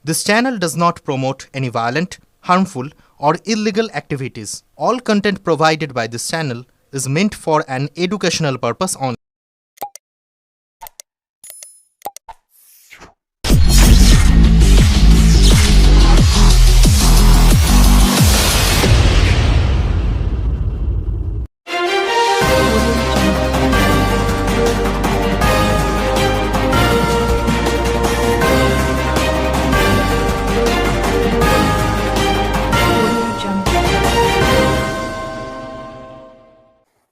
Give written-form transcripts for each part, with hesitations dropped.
This channel does not promote any violent, harmful, or illegal activities. All content provided by this channel is meant for an educational purpose only.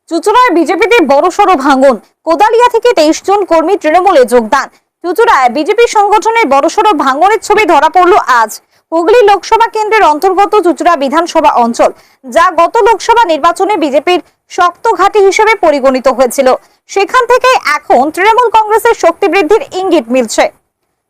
চুঁচুড়ায় বিজেপিতে বড়সড় ভাঙন। কোদালিয়া থেকে 23 জন কর্মী তৃণমূলে যোগদান। চুঁচুড়ায় BJP সংগঠনের বড়সড় ভাঙনের ছবি ধরা পড়ল আজ। হুগলি লোকসভা কেন্দ্রের অন্তর্গত চুঁচুড়া বিধানসভা অঞ্চল, যা গত লোকসভা নির্বাচনে বিজেপির শক্ত ঘাঁটি হিসেবে পরিগণিত হয়েছিল, সেখান থেকে এখন তৃণমূল কংগ্রেসের শক্তি বৃদ্ধির ইঙ্গিত মিলছে।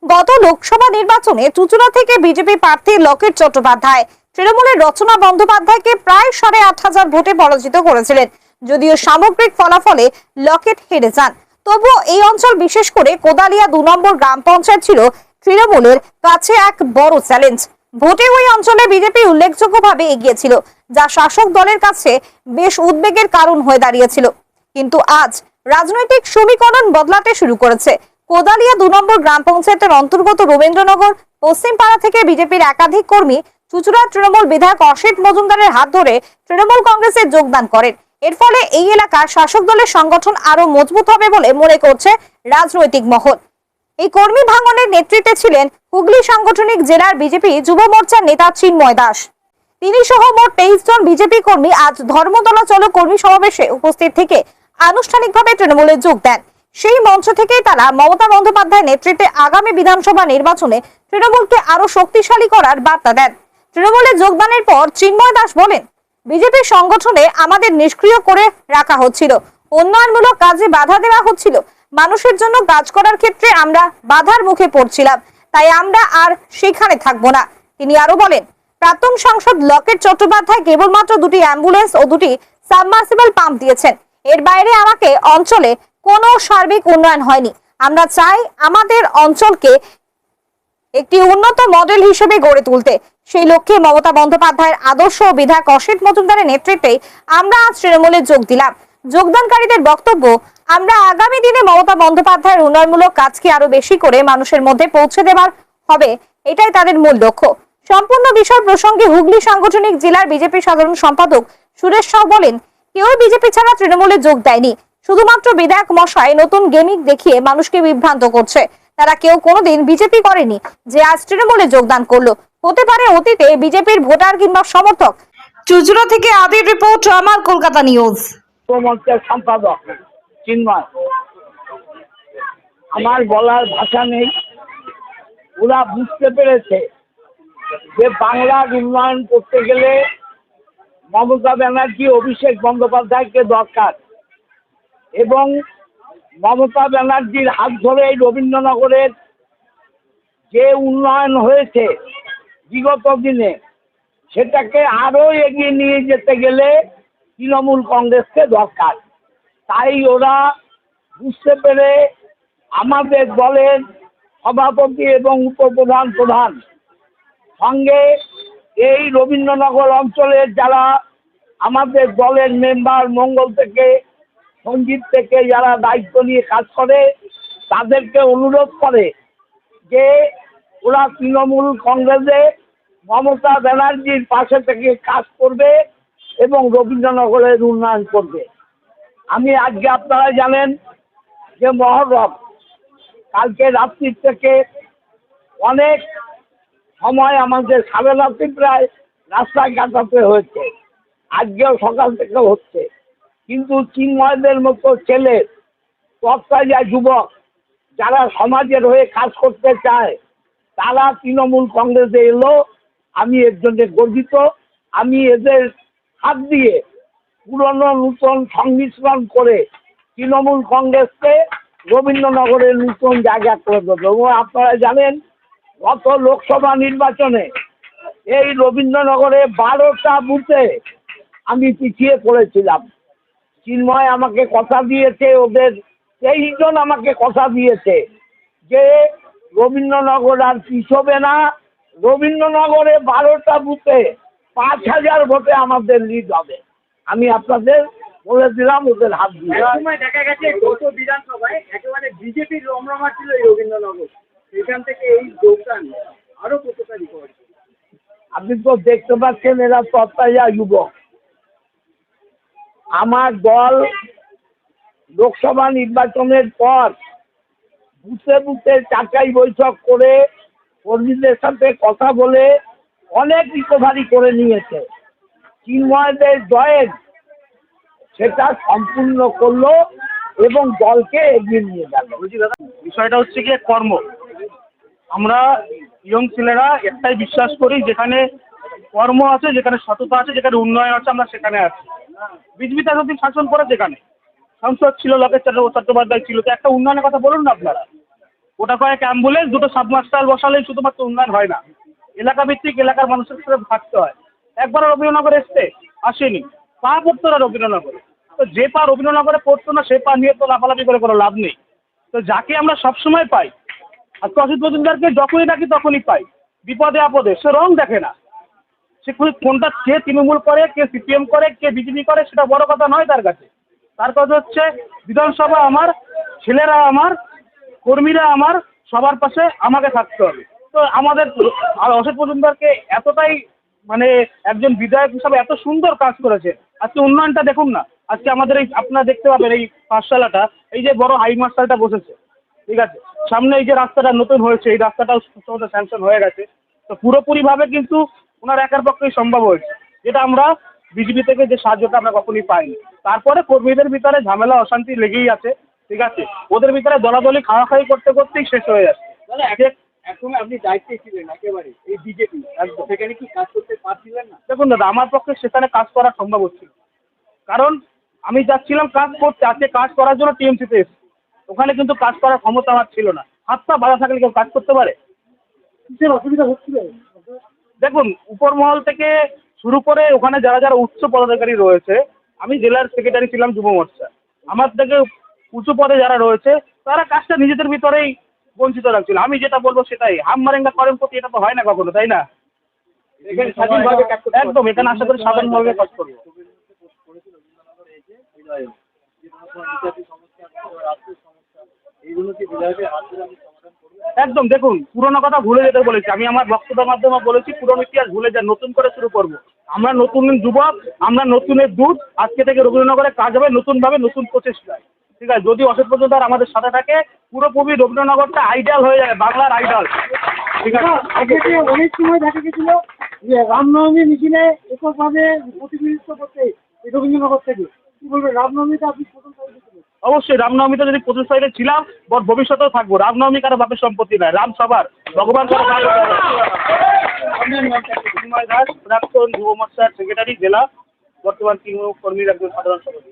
গত লোকসভা নির্বাচনে চুঁচুড়া থেকে বিজেপি প্রার্থী লকেট চট্টোপাধ্যায় তৃণমূলের রচনা বন্দ্যোপাধ্যায়কে প্রায় 8,500 ভোটে পরাজিত করেছিলেন। যদিও সামগ্রিক ফলাফলে লকেট হেরে যান, তবুও এই অঞ্চল, বিশেষ করে কোদালিয়া 2 নম্বর গ্রাম পঞ্চায়েত ছিল তৃণমূলের কাছে এক বড় চ্যালেঞ্জ। ভোটে ওই অঞ্চলে বিজেপি উল্লেখযোগ্যভাবে এগিয়ে ছিল, যা শাসক দলের কাছে বেশ উদ্বেগের কারণ হয়ে দাঁড়িয়েছিল। কিন্তু আজ রাজনৈতিক সমীকরণ বদলাতে শুরু করেছে। কোদালিয়া 2 নম্বর গ্রাম পঞ্চায়েতের অন্তর্গত রবীন্দ্রনগর পশ্চিমপাড়া থেকে বিজেপির একাধিক কর্মী চুঁচুড়া তৃণমূল বিধায়ক অসিত মজুমদারের হাত ধরে তৃণমূল কংগ্রেসে যোগদান করেন। এর ফলে এই এলাকার শাসক দলের সংগঠন আরো মজবুত হবে বলে মনে করছে রাজনৈতিক মহল। এই কর্মী ভাঙনের নেতৃত্বে ছিলেন হুগলি সাংগঠনিক জেলার বিজেপি যুব মোর্চার নেতা চিন্ময় দাস। তিনি সহ মোট 23 জন বিজেপি কর্মী আজ ধর্মতলা চলো কর্মী সমাবেশে উপস্থিত থেকে আনুষ্ঠানিকভাবে তৃণমূলে যোগ দেন। সেই মঞ্চ থেকেই তারা মমতা বন্দ্যোপাধ্যায়ের নেতৃত্বে আগামী বিধানসভা নির্বাচনে তৃণমূলকে আরো শক্তিশালী করার বার্তা দেন। তৃণমূলে যোগদানের পর চিন্ময় দাস বলেন, বিজেপি সংগঠনে আমাদের নিষ্ক্রিয় করে রাখা হচ্ছিল, উন্নয়নমূলক কাজে বাধা দেওয়া হচ্ছিল, মানুষের জন্য কাজ করার ক্ষেত্রে আমরা বাধার মুখে পড়ছিলাম, তাই আমরা আর সেখানে থাকবো না। তিনি আরো বলেন, প্রাক্তন সাংসদ লকেট চট্টোপাধ্যায় কেবলমাত্র 2টি অ্যাম্বুলেন্স ও 2টি সাবমার্সিবল পাম্প দিয়েছেন। এর বাইরে আমাকে অঞ্চলে কোনো সার্বিক উন্নয়ন হয়নি। আমরা চাই আমাদের অঞ্চলকে একটি উন্নত মডেল হিসেবে গড়ে তুলতে। সেই লক্ষ্যে মমতা বন্দ্যোপাধ্যায়ের আদর্শ ও বিধায়ক অসিত মজুমদারের নেতৃত্বে আমরা আজ তৃণমূলে যোগ দিলাম। যোগদানকারীদের বক্তব্য, আমরা আগামী দিনে মমতা বন্দ্যোপাধ্যায়ের উন্নয়নমূলক কাজকে আরো বেশি করে মানুষের মধ্যে পৌঁছে দেওয়ার হবে, এটাই তাদের মূল লক্ষ্য। সম্পূর্ণ বিষয় প্রসঙ্গে হুগলি সাংগঠনিক জেলার বিজেপি সাধারণ সম্পাদক সুরেশ সাউ বলেন, কেউ বিজেপি ছাড়া তৃণমূলে যোগ দেয়নি, শুধুমাত্র বিধায়ক মশাই নতুন গেমিক দেখিয়ে মানুষকে বিভ্রান্ত করছে। তারা কেউ কোনোদিন বিজেপি করেনি যে আজ তৃণমূলে যোগদান করলো। হতে পারে অতীতে বিজেপির ভোটার কিংবা সমর্থক। চুঁচুড়া থেকে আদির রিপোর্ট, আমার কলকাতা নিউজ। সম্পাদক চিন্ময়, আমার বলার ভাষা নেই। ওরা বুঝতে পেরেছে যে বাংলার উন্নয়ন করতে গেলে মমতা ব্যানার্জি, অভিষেক বন্দ্যোপাধ্যায়কে দরকার, এবং মমতা ব্যানার্জির হাত ধরে রবীন্দ্রনগরের যে উন্নয়ন হয়েছে বিগত দিনে, সেটাকে আরো এগিয়ে নিয়ে যেতে গেলে তৃণমূল কংগ্রেসকে দরকার। তাই ওরা বুঝতে পেরে আমাদের দলের সভাপতি এবং উপপ্রধান সঙ্গে এই রবীন্দ্রনগর অঞ্চলের যারা আমাদের দলের মেম্বার, মঙ্গল থেকে, সঞ্জিত থেকে যারা দায়িত্ব নিয়ে কাজ করে, তাদেরকে অনুরোধ করে যে ওরা তৃণমূল কংগ্রেসে মমতা ব্যানার্জির পাশে থেকে কাজ করবে এবং রবীন্দ্রনগরের উন্নয়ন করবে। আমি আজকে, আপনারা জানেন যে মহরম, কালকে রাত্রির থেকে অনেক সময় আমাদের সাড়ে রাত্রি প্রায় রাস্তায় কাটাতে হয়েছে, আজকেও সকাল থেকে হচ্ছে। কিন্তু চিন্ময়দের মতো ছেলে, তৎকালীন যুবক যারা সমাজের হয়ে কাজ করতে চায়, তারা তৃণমূল কংগ্রেসে এলো। আমি এর জন্য গর্বিত। আমি এদের হাত দিয়ে পুরনো নূতন সংমিশ্রণ করে তৃণমূল কংগ্রেসকে রবীন্দ্রনগরের নূতন জায়গা করে দেবো। এবং আপনারা জানেন, গত লোকসভা নির্বাচনে এই রবীন্দ্রনগরে 12টা বুথে আমি পিছিয়ে পড়েছিলাম। চিন্ময় আমাকে কথা দিয়েছে, ওদের 23 জন আমাকে কথা দিয়েছে যে রবীন্দ্রনগর আর পিছবে না, রবীন্দ্রনগরে 12টা বুথে 5,000 ভোটে আমাদের লিড হবে। আমি আপনাদের বলে দিলাম ওদের হাত দিয়ে। সময় দেখা গেছে গত বিধানসভায় একেবারে বিজেপির রমরমা ছিল এই রবীন্দ্রনগর, সেখান থেকে এই যোগদান আরো কতটা রিকভারি? আপনি তো দেখতে পাচ্ছেন এরা তত্ত্বাজা যুবক। আমার দল লোকসভা নির্বাচনের পর বুথে বুথে চাকাই বৈঠক করে কর্মীদের সাথে কথা বলে অনেক রিকভারি করে নিয়েছে। চিন্ময়দের জয়ের সেটা সম্পূর্ণ করলো এবং দলকে এগিয়ে নিয়ে গেল। বলছি দাদা, বিষয়টা হচ্ছে গিয়ে কর্ম। আমরা ইয়ং ছেলেরা একটাই বিশ্বাস করি, যেখানে কর্ম আছে, যেখানে সততা আছে, যেখানে উন্নয়ন আছে, আমরা সেখানে আছি। বিজেপিতে যদি শাসন করে, যেখানে সংসদ ছিল, লোকেশ চট্টোপাধ্যায় ছিল, তো একটা উন্নয়নের কথা বলুন না আপনারা। ওটা কয়েক অ্যাম্বুলেন্স, দুটো সাবমার্সাল বসালেই শুধুমাত্র উন্নয়ন হয় না, এলাকা ভিত্তিক এলাকার মানুষের সাথে থাকতে হয়। একবার রবীন্দ্রনগর এসছে, আসেনি, পা পড়তো না রবীন্দ্রনগরে। তো যে পা রবীন্দ্রনগরে পড়তো না, সে পা নিয়ে তো লাফালাফি করে কোনো লাভ নেই। তো যাকে আমরা সবসময় পাই, আর অসিত মজুমদারকে যখনই ডাকি তখনই পাই, বিপদে আপদে সে রং দেখে না। সে কোনটা কে তৃণমূল করে, কে সিপিএম করে, কে বিজেপি করে, সেটা বড় কথা নয় তার কাছে। তার কথা হচ্ছে বিধানসভা আমার, ছেলেরা আমার, কর্মীরা আমার, সবার পাশে আমাকে থাকতে হবে। তো আমাদের অসিত মজুমদারকে এতটাই মানে একজন বিধায়ক হিসাবে এত সুন্দর কাজ করেছে। আজকে উন্নয়নটা দেখুন না, আজকে আমাদের এই আপনারা দেখতে পাবেন এই পাঠশালাটা, এই যে বড় হাই মার্শালটা বসেছে, ঠিক আছে, সামনে এই যে রাস্তাটা নতুন হয়েছে, এই রাস্তাটাও স্যাংশন হয়ে গেছে। তো পুরোপুরিভাবে কিন্তু ওনার একার পক্ষেই সম্ভব হয়েছে, যেটা আমরা বিজেপি থেকে যে সাহায্যটা আমরা কখনই পাইনি। তারপরে কর্মীদের ভিতরে ঝামেলা অশান্তি লেগেই আছে, ঠিক আছে, ওদের ভিতরে দলাদলি খাওয়াখাওয়ি করতে করতেই শেষ হয়ে যাচ্ছে। একসময় আপনি দায়িত্বে ছিলেন একেবারে এই বিজেপি, একদম সেখানে কি কাজ করতে পারছিলেন না? দেখুন দাদা, আমার পক্ষে সেখানে কাজ করা সম্ভব হচ্ছিল, কারণ আমি যাচ্ছিলাম কাজ করতে, আজকে কাজ করার জন্য টিএমসিতে এসেছি। ওখানে কিন্তু কাজ করার ক্ষমতা আমার ছিল না। হাত পা বাধা থাকলে কেউ কাজ করতে পারে? কিসের অসুবিধা হচ্ছিল? দেখুন, উপর মহল থেকে শুরু করে ওখানে যারা যারা উচ্চ পদাধিকারী রয়েছে, আমি জেলার সেক্রেটারি ছিলাম যুব মোর্চা, আমার থেকে উঁচু পদে যারা রয়েছে তারা কাজটা নিজেদের ভিতরেই বঞ্চিত রাখছিল। আমি যেটা বলবো সেটাই, হাম মারেঙ্গা করেন প্রতি, এটা তো হয় না কখনো, তাই না? এখানে স্বাধীনভাবে কাজ করতে একদম, এখানে আশা করি সাধারণভাবে কাজ করবো। এইগুলো কি বিধায়কের হাত ধরে আমি সমাধান করবো? একদম, দেখুন, পুরোনো কথা ভুলে যেতে বলেছি আমি, আমার বক্তব্যের মাধ্যমে বলেছি পুরোনো ইতিহাস ভুলে যান, নতুন করে শুরু করব। আমরা নতুন যুবক, আমরা নতুনের দূত। আজকে থেকে রবীন্দ্রনগরে কাজ হবে নতুনভাবে, নতুন প্রচেষ্টায়, ঠিক আছে। যদি অসিত মজুমদার আমাদের সাথে থাকে, পুরোপুরি রবীন্দ্রনগরটা আইডল হয়ে যাবে, বাংলার আইডল, ঠিক আছে। আগে অনেক সময় দেখা গেছিল যে রামনবমী মিছিলে এককভাবে প্রতিনিধিত্ব করতে এই রবীন্দ্রনগর থেকে, কি বলবেন? রামনবমীতে আপনি প্রথম সারিতে ছিলেন। অবশ্যই রামনবমীতে যদি প্রথম সাইডে ছিলাম, ভবিষ্যতেও থাকবো। রামনবমী কারো বাপের সম্পত্তি নয়, রাম সবার, ভগবান সবার। চিন্ময় দাস, প্রাক্তন যুব মোর্চার সেক্রেটারি, জেলা, বর্তমান তৃণমূল কর্মীর একজন সাধারণ সদস্য।